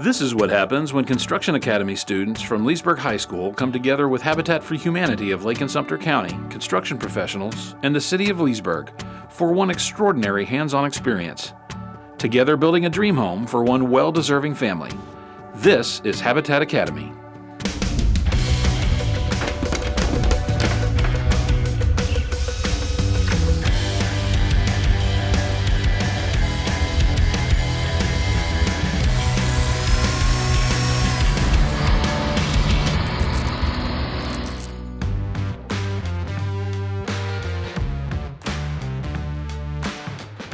This is what happens when Construction Academy students from Leesburg High School come together with Habitat for Humanity of Lake and Sumter County, construction professionals, and the City of Leesburg for one extraordinary hands-on experience. Together building a dream home for one well-deserving family. This is Habitat Academy.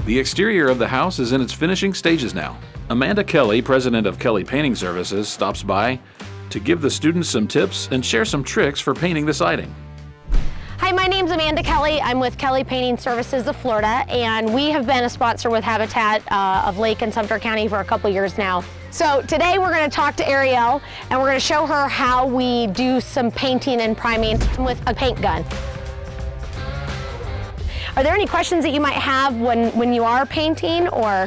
The exterior of the house is in its finishing stages now. Amanda Kelley, president of Kelley Painting Services, stops by to give the students some tips and share some tricks for painting the siding. Hi, my name's Amanda Kelley. I'm with Kelley Painting Services of Florida, and we have been a sponsor with Habitat of Lake and Sumter County for a couple years now. So today we're going to talk to Ariel, and we're going to show her how we do some painting and priming with a paint gun. Are there any questions that you might have when you are painting, or?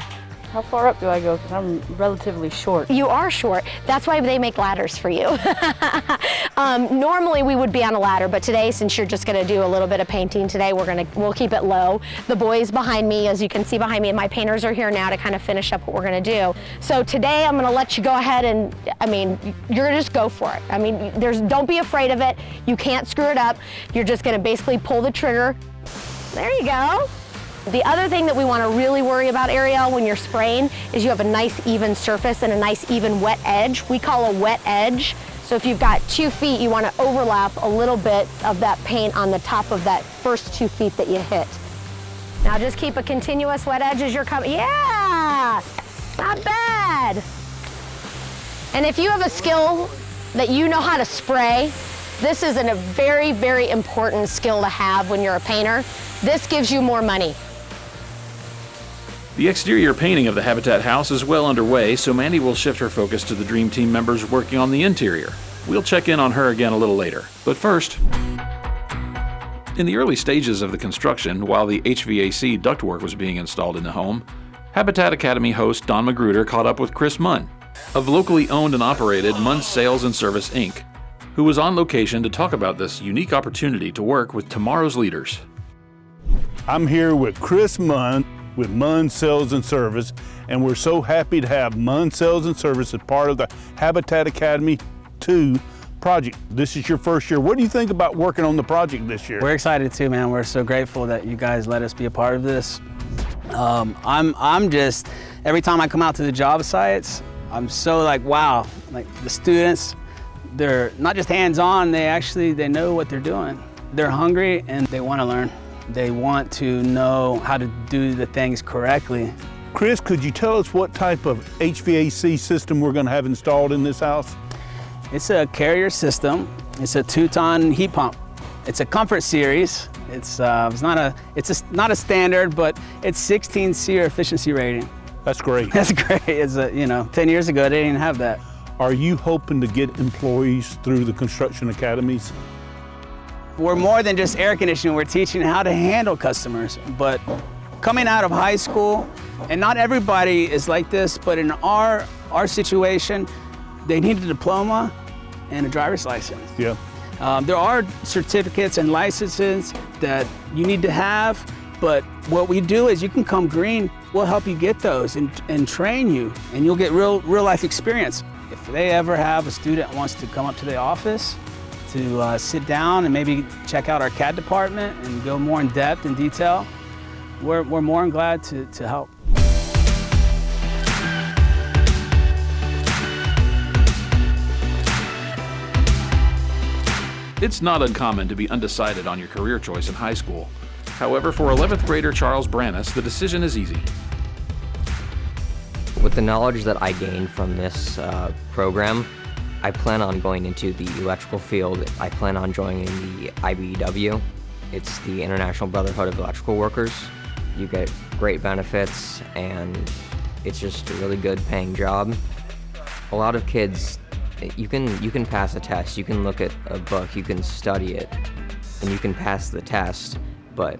How far up do I go? Because I'm relatively short. You are short. That's why they make ladders for you. Normally we would be on a ladder, but today, since you're just going to do a little bit of painting today, we'll keep it low. The boys behind me, as you can see behind me, and my painters are here now to kind of finish up what we're going to do. So today I'm going to let you go ahead and, you're going to just go for it. Don't be afraid of it. You can't screw it up. You're just going to basically pull the trigger. There you go. The other thing that we want to really worry about, Ariel, when you're spraying is you have a nice even surface and a nice even wet edge. We call a wet edge. So if you've got 2 feet, you want to overlap a little bit of that paint on the top of that first 2 feet that you hit. Now just keep a continuous wet edge as you're coming. Yeah, not bad. And if you have a skill that you know how to spray, this is a very, very important skill to have when you're a painter. This gives you more money. The exterior painting of the Habitat house is well underway, so Mandy will shift her focus to the Dream Team members working on the interior. We'll check in on her again a little later. But first, in the early stages of the construction, while the HVAC ductwork was being installed in the home, Habitat Academy host Don Magruder caught up with Chris Munn of locally owned and operated Munn Sales and Service, Inc., who was on location to talk about this unique opportunity to work with tomorrow's leaders. I'm here with Chris Munn with Munn Sales and Service, and we're so happy to have Munn Sales and Service as part of the Habitat Academy 2 project. This is your first year. What do you think about working on the project this year? We're excited too, man. We're so grateful that you guys let us be a part of this. I'm just, every time I come out to the job sites, I'm so wow, the students, they're not just hands-on, they know what they're doing. They're hungry and they want to learn. They want to know how to do the things correctly. Chris, could you tell us what type of HVAC system we're going to have installed in this house? It's a Carrier system. It's a 2-ton heat pump. It's a Comfort Series. It's not a standard, but it's 16 SEER efficiency rating. That's great. That's great. It's 10 years ago they didn't have that. Are you hoping to get employees through the construction academies? We're more than just air conditioning. We're teaching how to handle customers. But coming out of high school, and not everybody is like this, but in our situation, they need a diploma and a driver's license. Yeah. There are certificates and licenses that you need to have, but what we do is you can come green. We'll help you get those and train you, and you'll get real life experience. If they ever have a student that wants to come up to the office to sit down and maybe check out our CAD department and go more in depth and detail, we're more than glad to help. It's not uncommon to be undecided on your career choice in high school. However, for 11th grader Charles Brannis, the decision is easy. With the knowledge that I gained from this program, I plan on going into the electrical field. I plan on joining the IBEW. It's the International Brotherhood of Electrical Workers. You get great benefits, and it's just a really good paying job. A lot of kids, you can pass a test, you can look at a book, you can study it, and you can pass the test, but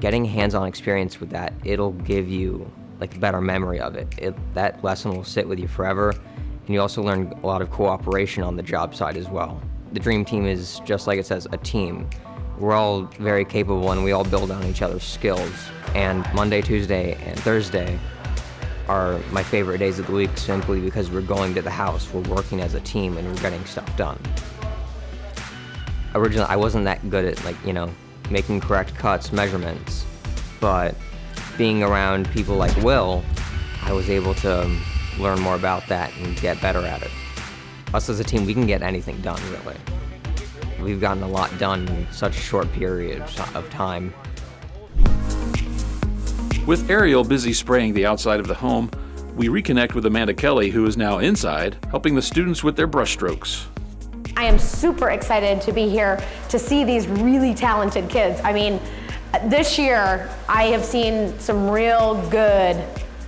getting hands-on experience with that, it'll give you like better memory of it. That lesson will sit with you forever, and you also learn a lot of cooperation on the job site as well. The Dream Team is, just like it says, a team. We're all very capable and we all build on each other's skills. And Monday, Tuesday, and Thursday are my favorite days of the week simply because we're going to the house, we're working as a team, and we're getting stuff done. Originally, I wasn't that good at making correct cuts, measurements, but being around people like Will, I was able to learn more about that and get better at it. Us as a team, we can get anything done, really. We've gotten a lot done in such a short period of time. With Ariel busy spraying the outside of the home, we reconnect with Amanda Kelley, who is now inside, helping the students with their brush strokes. I am super excited to be here to see these really talented kids. I mean, this year I have seen some real good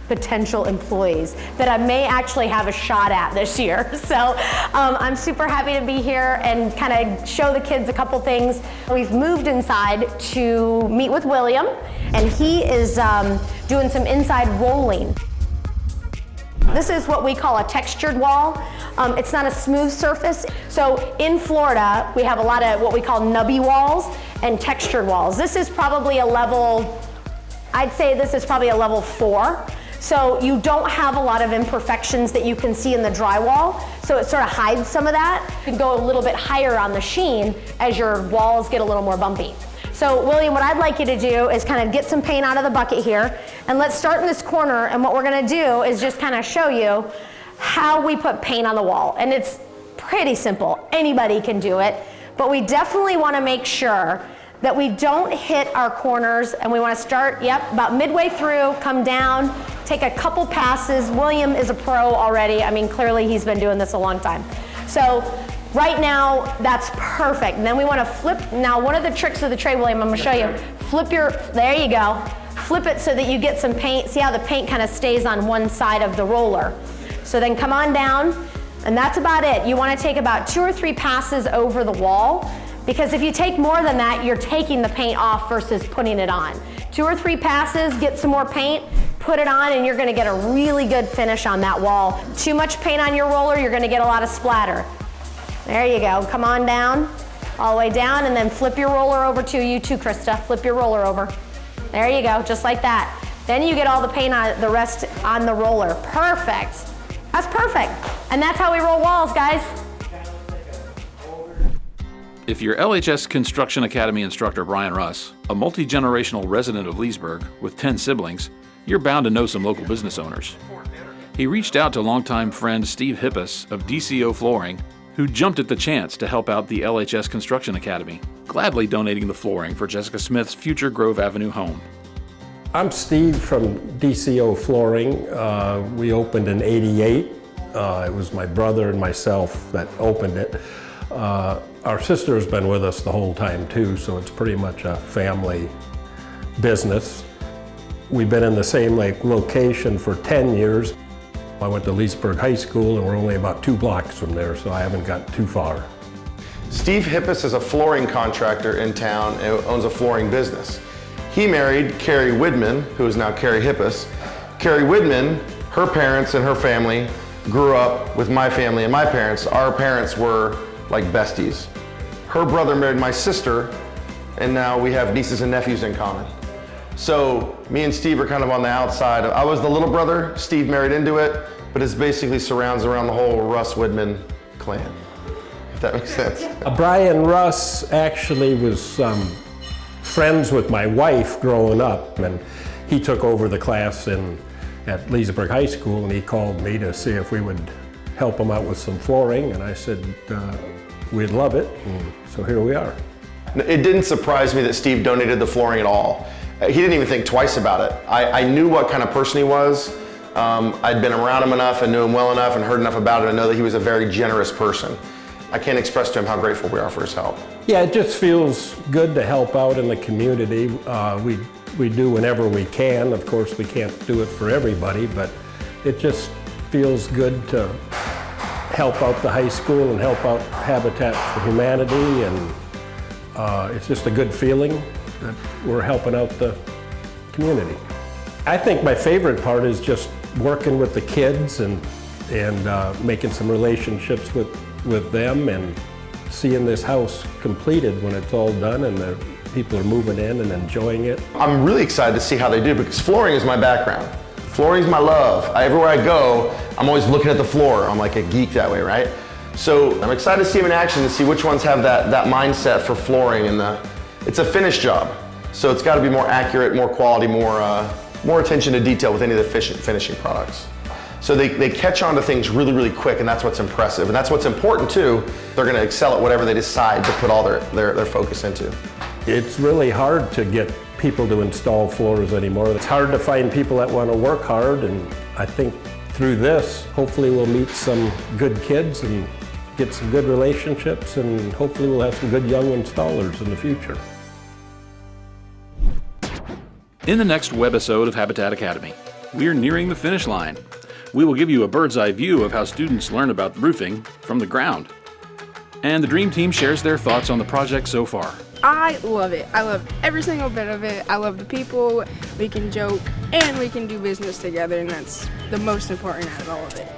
potential employees that I may actually have a shot at this year. So I'm super happy to be here and kind of show the kids a couple things. We've moved inside to meet with William, and he is doing some inside rolling. This is what we call a textured wall. It's not a smooth surface. So in Florida, we have a lot of what we call nubby walls and textured walls. This is probably a level, I'd say this is probably a level 4. So you don't have a lot of imperfections that you can see in the drywall, so it sort of hides some of that. You can go a little bit higher on the sheen as your walls get a little more bumpy. So William, what I'd like you to do is kind of get some paint out of the bucket here, and let's start in this corner, and what we're gonna do is just kind of show you how we put paint on the wall. And it's pretty simple, anybody can do it, but we definitely wanna make sure that we don't hit our corners, and we want to start, about midway through, come down, take a couple passes. William is a pro already. I mean, clearly he's been doing this a long time. So right now, that's perfect. And then we want to flip. Now, one of the tricks of the trade, William, I'm going to show you. There you go. Flip it so that you get some paint. See how the paint kind of stays on one side of the roller. So then come on down, and that's about it. You want to take about 2 or 3 passes over the wall, because if you take more than that, you're taking the paint off versus putting it on. 2 or 3 passes, get some more paint, put it on, and you're gonna get a really good finish on that wall. Too much paint on your roller, you're gonna get a lot of splatter. There you go, come on down, all the way down, and then flip your roller over too. You too, Krista, flip your roller over. There you go, just like that. Then you get all the paint on the rest on the roller. Perfect, that's perfect. And that's how we roll walls, guys. If you're LHS Construction Academy instructor Brian Russ, a multi-generational resident of Leesburg with 10 siblings, you're bound to know some local business owners. He reached out to longtime friend Steve Hippus of DCO Flooring, who jumped at the chance to help out the LHS Construction Academy, gladly donating the flooring for Jessica Smith's future Grove Avenue home. I'm Steve from DCO Flooring. We opened in '88. It was my brother and myself that opened it. Our sister's been with us the whole time too, so it's pretty much a family business. We've been in the same location for 10 years. I went to Leesburg High School and we're only about 2 blocks from there, so I haven't got too far. Steve Hippus is a flooring contractor in town and owns a flooring business. He married Carrie Widman, who is now Carrie Hippus. Carrie Widman, her parents and her family grew up with my family and my parents. Our parents were like besties. Her brother married my sister, and now we have nieces and nephews in common. So me and Steve are kind of on the outside. I was the little brother, Steve married into it, but it basically surrounds around the whole Russ Widman clan, if that makes sense. Brian Russ actually was friends with my wife growing up, and he took over the class at Leesburg High School, and he called me to see if we would help him out with some flooring, and I said we'd love it, and so here we are. It didn't surprise me that Steve donated the flooring at all. He didn't even think twice about it. I knew what kind of person he was. I'd been around him enough and knew him well enough and heard enough about it to know that he was a very generous person. I can't express to him how grateful we are for his help. Yeah, it just feels good to help out in the community. We do whenever we can. Of course, we can't do it for everybody, but it just feels good to help out the high school and help out Habitat for Humanity, and it's just a good feeling that we're helping out the community. I think my favorite part is just working with the kids and making some relationships with them and seeing this house completed when it's all done and the people are moving in and enjoying it. I'm really excited to see how they do because flooring is my background. Flooring is my love. Everywhere I go, I'm always looking at the floor. I'm like a geek that way, right? So I'm excited to see them in action to see which ones have that mindset for flooring, and it's a finish job. So it's got to be more accurate, more quality, more attention to detail with any of the finishing products. So they catch on to things really, really quick, and that's what's impressive. And that's what's important too. They're going to excel at whatever they decide to put all their focus into. It's really hard to get people to install floors anymore. It's hard to find people that want to work hard, and I think through this, hopefully we'll meet some good kids and get some good relationships, and hopefully we'll have some good young installers in the future. In the next webisode of Habitat Academy, we are nearing the finish line. We will give you a bird's eye view of how students learn about roofing from the ground. And the Dream Team shares their thoughts on the project so far. I love it. I love every single bit of it. I love the people. We can joke and we can do business together, and that's the most important out of all of it.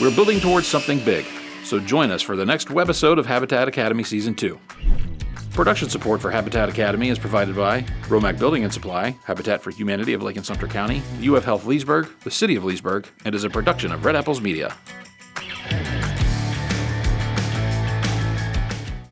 We're building towards something big, so join us for the next webisode of Habitat Academy Season 2. Production support for Habitat Academy is provided by Romac Building and Supply, Habitat for Humanity of Lake and Sumter County, UF Health Leesburg, the City of Leesburg, and is a production of Red Apples Media.